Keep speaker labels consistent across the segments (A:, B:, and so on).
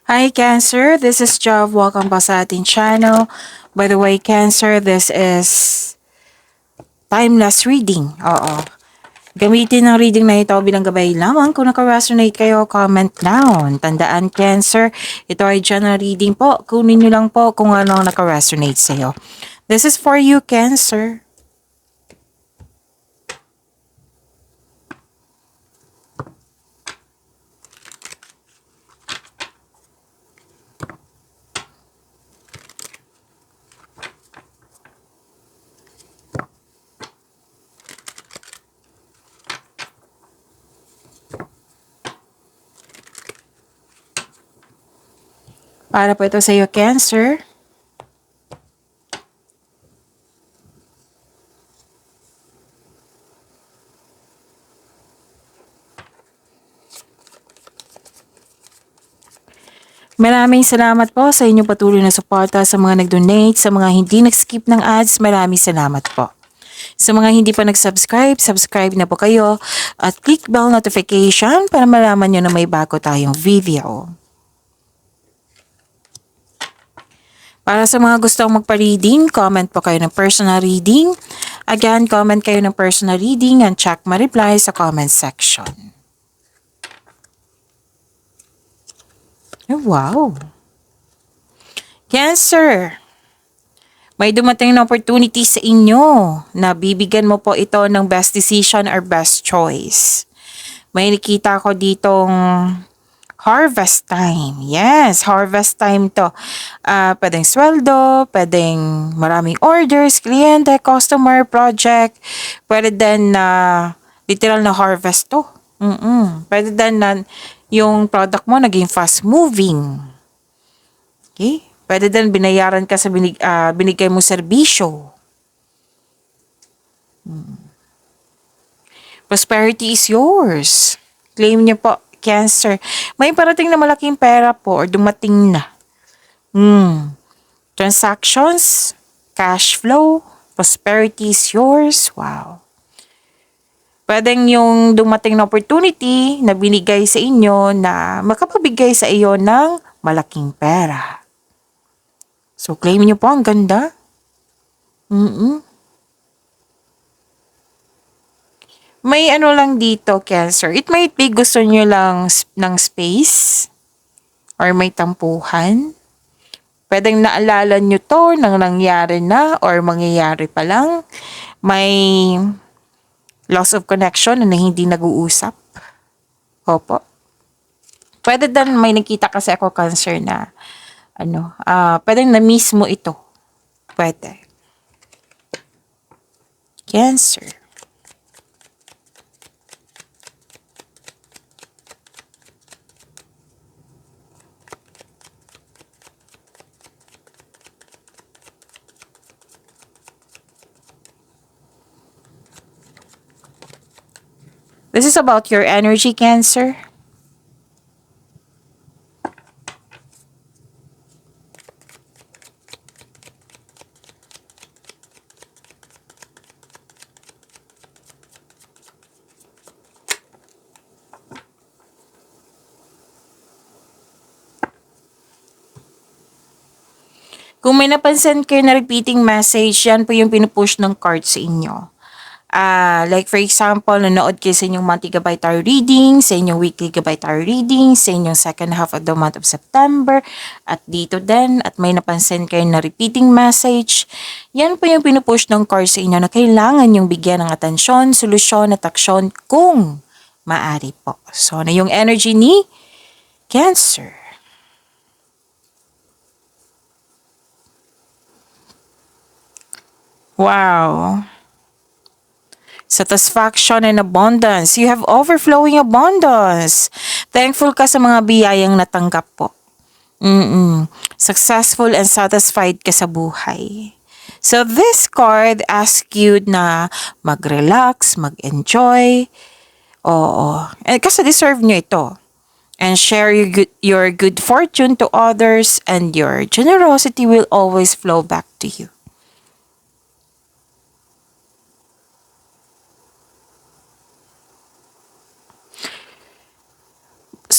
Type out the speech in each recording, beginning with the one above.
A: Hi Cancer, this is Jav. Welcome po sa ating channel. By the way, Cancer, this is timeless reading. Oo. Gamitin ang reading na ito bilang gabay lamang. Kung naka-resonate kayo, comment down. Tandaan, Cancer, ito ay general reading po. Kunin nyo lang po kung ano ang naka-resonate sa'yo. This is for you, Cancer. Para po ito sa iyo, Cancer. Maraming salamat po sa inyong patuloy na suporta, sa mga nag-donate, sa mga hindi nag-skip ng ads, maraming salamat po. Sa mga hindi pa nag-subscribe, subscribe na po kayo at click bell notification para malaman nyo na may bago tayong video. Para sa mga gustong magpa-reading, comment po kayo ng personal reading. Again, comment kayo ng personal reading and check my reply sa comment section. Oh, wow! Cancer! May dumating na opportunity sa inyo na bibigyan mo po ito ng best decision or best choice. May nakita ko ditong harvest time. Yes, harvest time to. Pwedeng sweldo, pwedeng maraming orders, kliyente, customer, project. Pwede din na literal na harvest to. Pwede din na yung product mo naging fast moving. Okay? Pwede din binayaran ka sa binigay mo serbisyo. Prosperity is yours. Claim niyo po, Cancer. May parating na malaking pera po or dumating na. Transactions, cash flow, prosperity is yours. Wow. Pwedeng yung dumating na opportunity na binigay sa inyo na makapabigay sa iyo ng malaking pera. So, claim niyo po, ang ganda. May ano lang dito, Cancer. It might be gusto niyo lang ng space or may tampuhan. Pwedeng naalala niyo to nang nangyari na or mangyayari pa lang. May loss of connection na hindi nag-uusap. Opo. Pwede din may nakita kasi ako, Cancer, na pwedeng na-miss mo ito. Pwede. Cancer. This is about your energy, Cancer. Kung may napansin kayo na repeating message, yan po yung pinupush ng card sa inyo. Like for example, nanood kayo sa inyong monthly gabay tarot reading, sa inyong weekly gabay tarot reading, sa inyong second half of the month of September, at dito din, at may napansin kayo na repeating message, yan po yung pinupush ng card sa inyo na kailangan yung bigyan ng atensyon, solusyon at aksyon kung maaari po. So, na yung energy ni Cancer. Wow. Satisfaction and abundance. You have overflowing abundance. Thankful ka sa mga biyayang natanggap po. Successful and satisfied ka sa buhay. So this card asks you na mag-relax, mag-enjoy. Oo. Kasi deserve nyo ito. And share your good fortune to others, and your generosity will always flow back to you.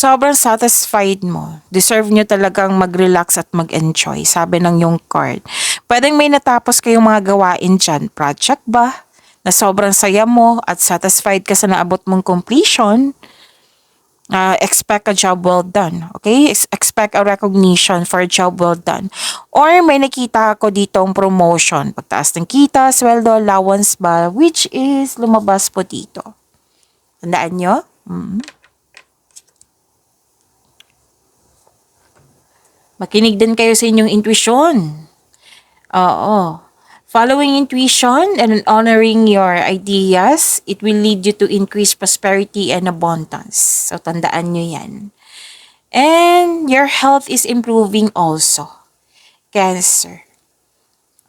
A: sobrang satisfied mo. Deserve nyo talagang mag-relax at mag-enjoy, sabi ng yung card. Pwedeng may natapos kayong mga gawain dyan. Project ba? Na sobrang saya mo at satisfied ka sa naabot mong completion. Expect a job well done. Okay? Expect a recognition for a job well done. Or may nakita ako ditong promotion. Pagtaas ng kita, sweldo, allowance ba, which is lumabas po dito. Tandaan nyo? Makinig din kayo sa inyong intuition. Oo. Following intuition and honoring your ideas, it will lead you to increase prosperity and abundance. So, tandaan nyo yan. And your health is improving also. Cancer.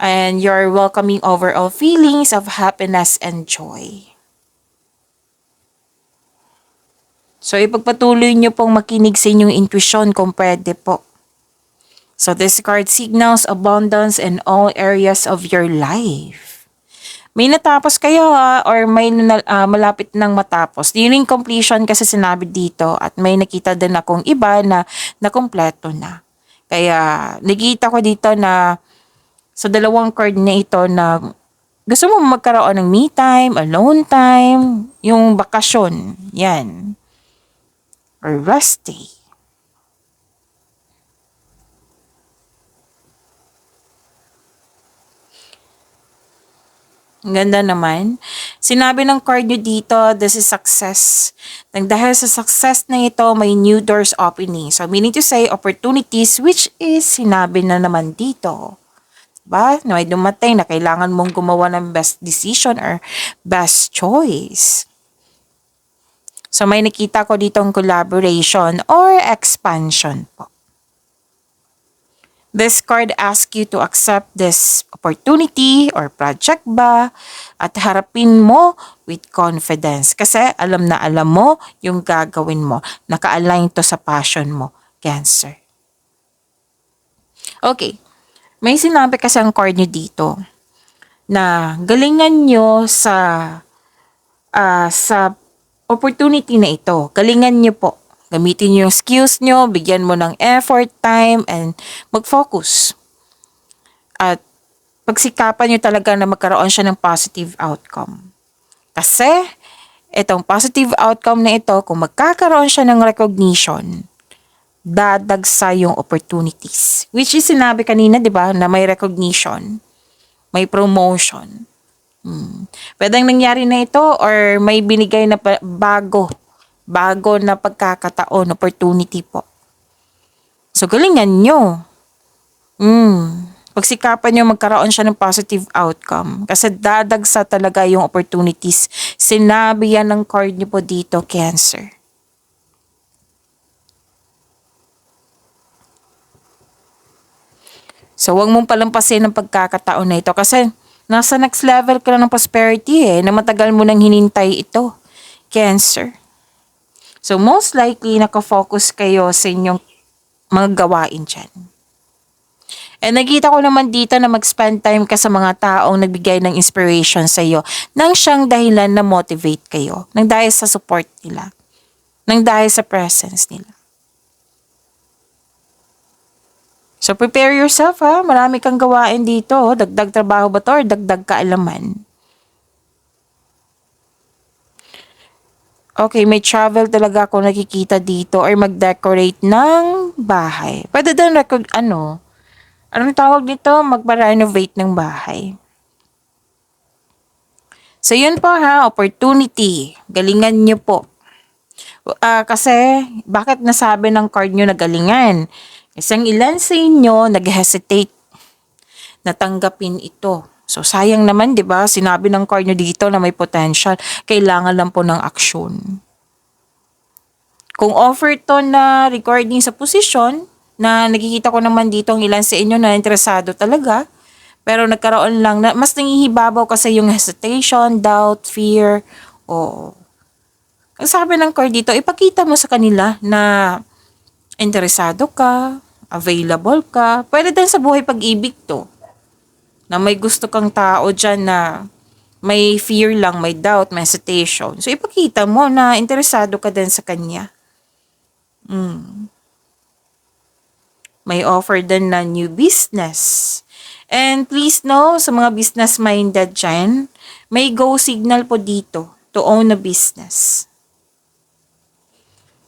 A: And you're welcoming overall feelings of happiness and joy. So, ipagpatuloy nyo pong makinig sa inyong intuition kung pwede po. So this card signals abundance in all areas of your life. May natapos kayo or may malapit nang matapos. Nearing completion kasi sinabi dito at may nakita din akong iba na nakumpleto na. Kaya nakita ko dito na sa dalawang card na ito na gusto mo magkaroon ng me time, alone time, yung bakasyon, yan. Or rest day. Ang ganda naman. Sinabi ng card nyo dito, this is success. Nang dahil sa success na ito, may new doors opening. So, meaning to say, opportunities, which is sinabi na naman dito. Diba? Na may dumating na kailangan mong gumawa ng best decision or best choice. So, may nakita ko ditong collaboration or expansion po. This card asks you to accept this opportunity or project ba at harapin mo with confidence. Kasi alam na alam mo yung gagawin mo. Naka-align to sa passion mo, Cancer. Okay. May sinabi kasi ang card nyo dito na galingan nyo sa opportunity na ito. Galingan nyo po. Gamitin nyo yung skills nyo, bigyan mo ng effort, time, and mag-focus. At pagsikapan nyo talaga na magkaroon siya ng positive outcome. Kasi, itong positive outcome na ito, kung magkakaroon siya ng recognition, dadagsa yung opportunities. Which is sinabi kanina, di ba, na may recognition, may promotion. Pwedeng nangyari na ito or may binigay na bago na pagkakataon, opportunity po. So, galingan nyo. Pagsikapan nyo magkaroon siya ng positive outcome. Kasi dadagsa talaga yung opportunities. Sinabi yan ng card nyo po dito, Cancer. So, huwag mong palampasin ang pagkakataon na ito. Kasi, nasa next level ka na ng prosperity na matagal mo nang hinintay ito, Cancer. So, most likely, nakafocus kayo sa inyong mga gawain dyan. And nakita ko naman dito na mag-spend time ka sa mga taong nagbigay ng inspiration sa iyo nang siyang dahilan na motivate kayo. Nang dahil sa support nila. Nang dahil sa presence nila. So, prepare yourself ha. Marami kang gawain dito. Dagdag trabaho ba to or dagdag kaalaman? Okay, may travel talaga ako nakikita dito or mag-decorate ng bahay. Pwede din anong tawag nito? Magpa-renovate ng bahay. So, yun po ha, opportunity. Galingan nyo po. Kasi, bakit nasabi ng card nyo na galingan? Kasi ang ilan sa inyo nag-hesitate na tanggapin ito. So, sayang naman, di ba? Sinabi ng card nyo dito na may potential. Kailangan lang po ng aksyon. Kung offer to na recording sa posisyon, na nakikita ko naman dito ang ilan sa inyo na interesado talaga, pero nagkaroon lang, na mas nangihibabaw kasi yung hesitation, doubt, fear, Ang sabi ng card dito, ipakita mo sa kanila na interesado ka, available ka. Pwede din sa buhay pag-ibig to. Na may gusto kang tao dyan na may fear lang, may doubt, may hesitation. So, ipakita mo na interesado ka din sa kanya. May offer din na new business. And please know, sa mga business-minded dyan, may go signal po dito to own a business.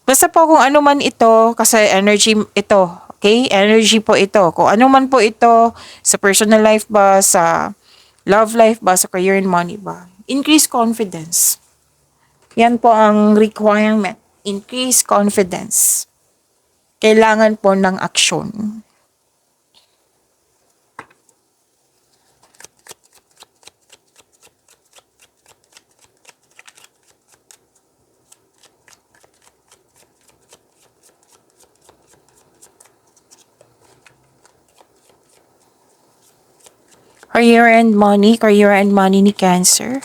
A: Basta po kung ano man ito, kasi energy ito, okay? Energy po ito. Kung ano man po ito, sa personal life ba, sa love life ba, sa career and money ba, increase confidence. Yan po ang requirement. Increase confidence. Kailangan po ng aksyon. Career and money ni Cancer.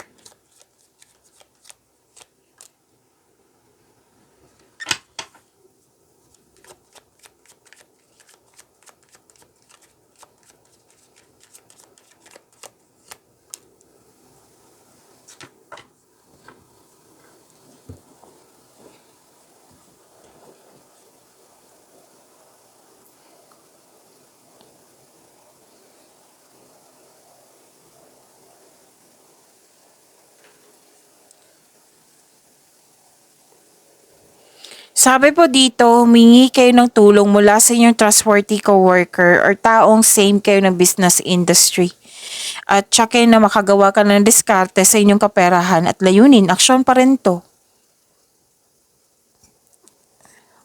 A: Sabi po dito, humingi kayo ng tulong mula sa inyong trustworthy coworker or taong same kayo ng business industry. At tsakin na makagawa ka ng diskarte sa inyong kaperahan at layunin. Aksyon pa rin to.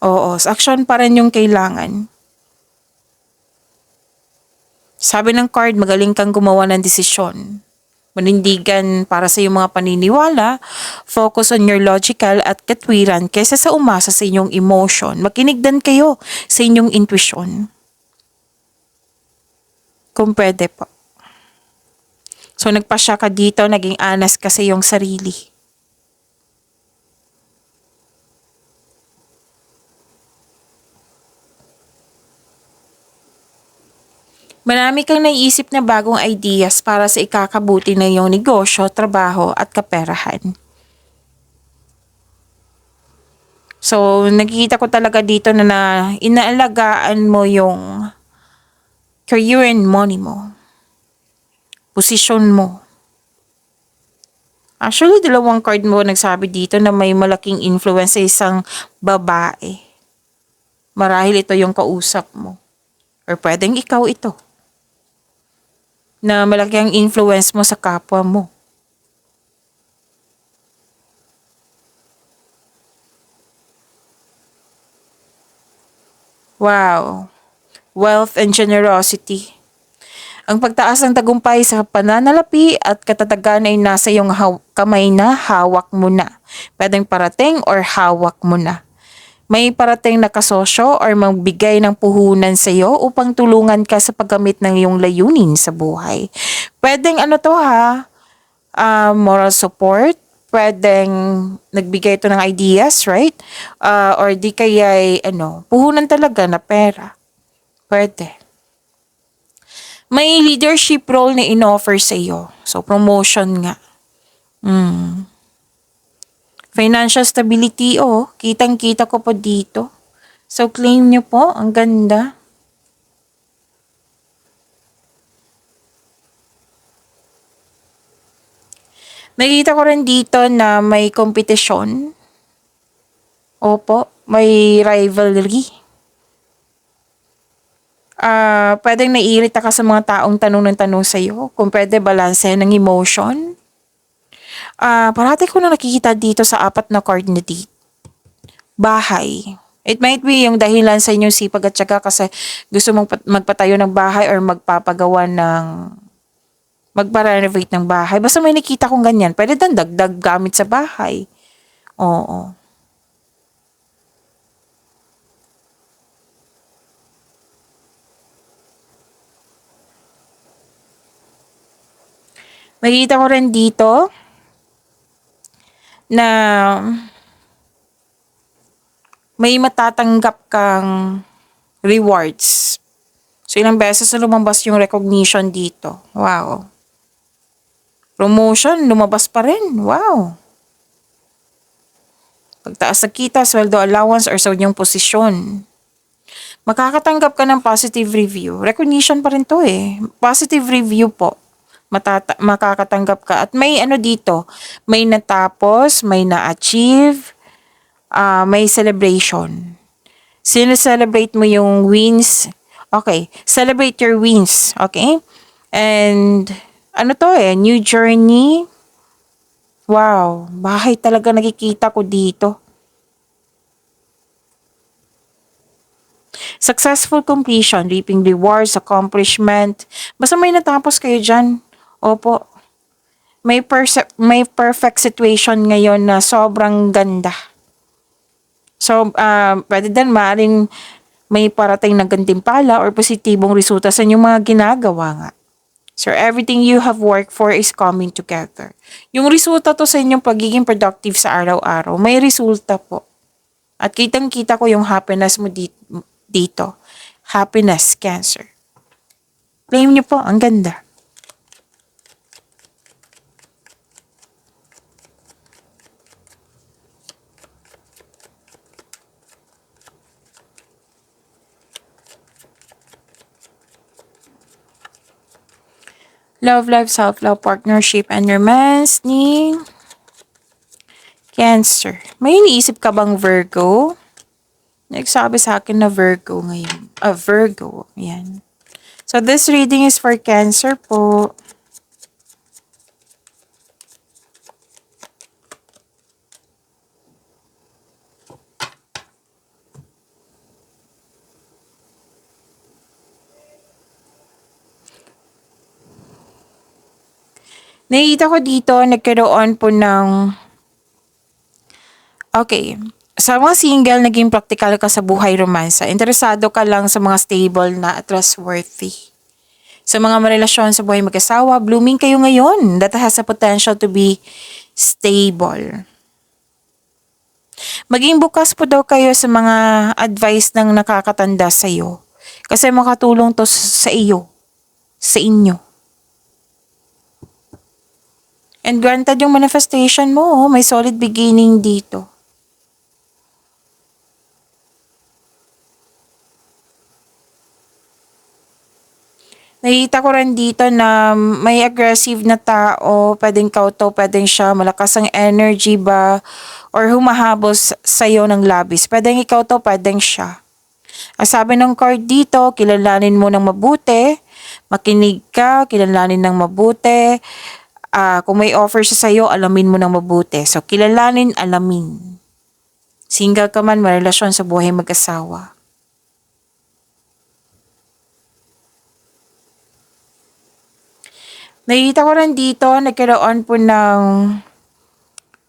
A: Oo, aksyon pa rin yung kailangan. Sabi ng card, magaling kang gumawa ng desisyon. Manindigan para sa iyong mga paniniwala, focus on your logical at katwiran kaysa sa umasa sa inyong emotion. Makinig din kayo sa inyong intuition. Kung pwede po. So nagpasya ka dito, naging honest ka sa iyong sarili. Marami kang naiisip na bagong ideas para sa ikakabuti ng iyong negosyo, trabaho at kaperahan. So, nakikita ko talaga dito na inaalagaan mo yung career and money mo. Posisyon mo. Actually, dalawang card mo nagsabi dito na may malaking influence sa isang babae. Marahil ito yung kausap mo. Or pwedeng ikaw ito. Na malaki ang influence mo sa kapwa mo. Wow. Wealth and generosity. Ang pagtaas ng tagumpay sa pananalapi at katatagan ay nasa iyong kamay na, hawak mo na. Pwedeng parating or hawak mo na. May parating na kasosyo or magbigay ng puhunan sa iyo upang tulungan ka sa paggamit ng iyong layunin sa buhay. Pwedeng ano to ha, moral support, pwedeng nagbigay ito ng ideas, right? Or di kaya puhunan talaga na pera. Pwede. May leadership role na in-offer sa iyo. So, promotion nga. Financial stability, kitang-kita ko po dito. So, claim nyo po. Ang ganda. Nakita ko rin dito na may kompetisyon. Opo, may rivalry. Pwedeng naiirita ka sa mga taong tanong ng tanong sa'yo. Kung pwede, balanse ng emotion. Parati ko na nakikita dito sa apat na card na dito. Bahay. It might be yung dahilan sa inyong sipag at syaga kasi gusto mong magpatayo ng bahay or magpa-renovate ng bahay. Basta may nakita kong ganyan. Pwede din dagdag gamit sa bahay. Oo. Makikita ko rin dito na may matatanggap kang rewards. So, ilang beses na lumabas yung recognition dito. Wow. Promotion, lumabas pa rin. Wow. Pagtaas ng kita, sweldo allowance, or sa inyong posisyon. Makakatanggap ka ng positive review. Recognition pa rin to eh. Positive review po. Makakatanggap ka. At may ano dito, may natapos, may na-achieve, may celebration. Celebrate mo yung wins. Okay, celebrate your wins. Okay? And ano to eh, new journey. Wow, bahay talaga nakikita ko dito. Successful completion, reaping rewards, accomplishment. Basta may natapos kayo dyan. Opo. May perfect situation ngayon na sobrang ganda. So, pwede din maaaring may parating na gantimpala or positibong resulta sa inyong mga ginagawa nga. So, everything you have worked for is coming together. Yung resulta to sa inyong pagiging productive sa araw-araw, may resulta po. At kitang-kita ko yung happiness mo dito. Happiness, Cancer. Claim niyo po, ang ganda. Love life, self-love, partnership, and romance ni Cancer. May iniisip ka bang Virgo? Nagsabi sa akin na Virgo ngayon. Virgo. Yan. So, this reading is for Cancer po. Nakikita ko dito, nagkaroon po ng... Okay. Sa mga single, naging practical ka sa buhay romansa. Interesado ka lang sa mga stable na at trustworthy. Sa mga marelasyon sa buhay mag-asawa, blooming kayo ngayon. That has a potential to be stable. Maging bukas po daw kayo sa mga advice ng nakakatanda sa iyo. Kasi makatulong to sa iyo. Sa inyo. And granted yung manifestation mo, may solid beginning dito. Nakita ko rin dito na may aggressive na tao, pwedeng kauto, pwedeng siya, malakas ang energy ba, or humahabol sa'yo ng labis. Pwedeng ikaw to, pwedeng siya. Ang sabi ng card dito, kilalanin mo ng mabuti, makinig ka, kilalanin ng mabuti, kung may offer siya sa'yo, alamin mo ng mabuti. So, kilalanin, alamin. Single ka man, marelasyon sa buhay mag-asawa. Nakikita ko rin dito, nagkaroon po ng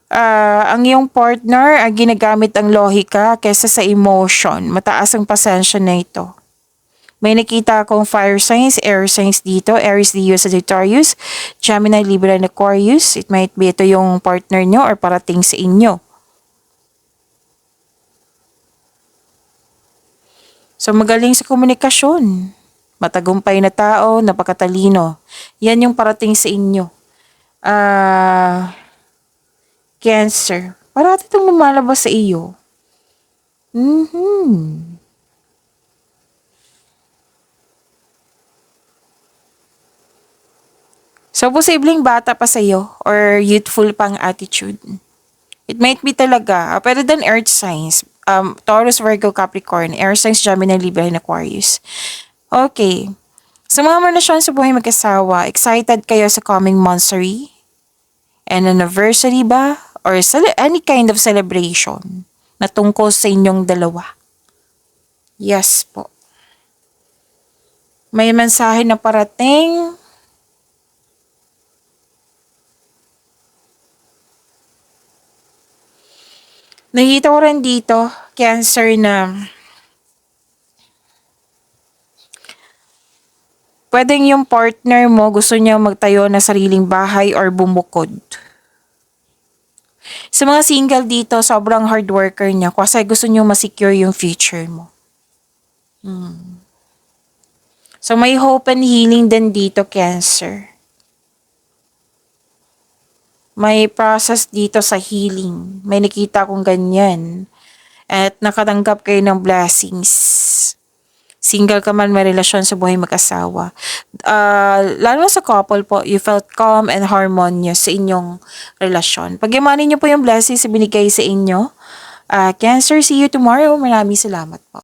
A: ang iyong partner ang ginagamit ang lohika kesa sa emotion. Mataas ang pasensya na ito. May nakita akong fire signs, air signs dito, Aries, Leo, Sagittarius, Gemini, Libra, and Aquarius. It might be ito yung partner nyo or parating sa inyo. So magaling sa komunikasyon. Matagumpay na tao, napakatalino. Yan yung parating sa inyo. Cancer. Parati itong lumalabas sa iyo. So, posibleng bata pa sa iyo or youthful pang attitude. It might be talaga. Pero then earth signs. Taurus, Virgo, Capricorn. Air signs, Gemini, Libra, and Aquarius. Okay. Sa mga relasyon sa buhay mag-asawa, excited kayo sa coming monthsary? An anniversary ba? Or any kind of celebration na tungkol sa inyong dalawa? Yes po. May mensahe na parating. Nakita ko rin dito, Cancer, na pwedeng yung partner mo gusto niya magtayo ng sariling bahay or bumukod. Sa mga single dito, sobrang hard worker niya kasi gusto niyo ma-secure yung future mo. So may hope and healing din dito, Cancer. May process dito sa healing. May nakita kong ganyan. At nakatanggap kayo ng blessings. Single ka man, may relasyon sa buhay mag-asawa. Lalo na sa couple po, you felt calm and harmonious sa inyong relasyon. Pagyamanin niyo po yung blessings na binigay sa inyo. Cancer, see you tomorrow. Maraming salamat po.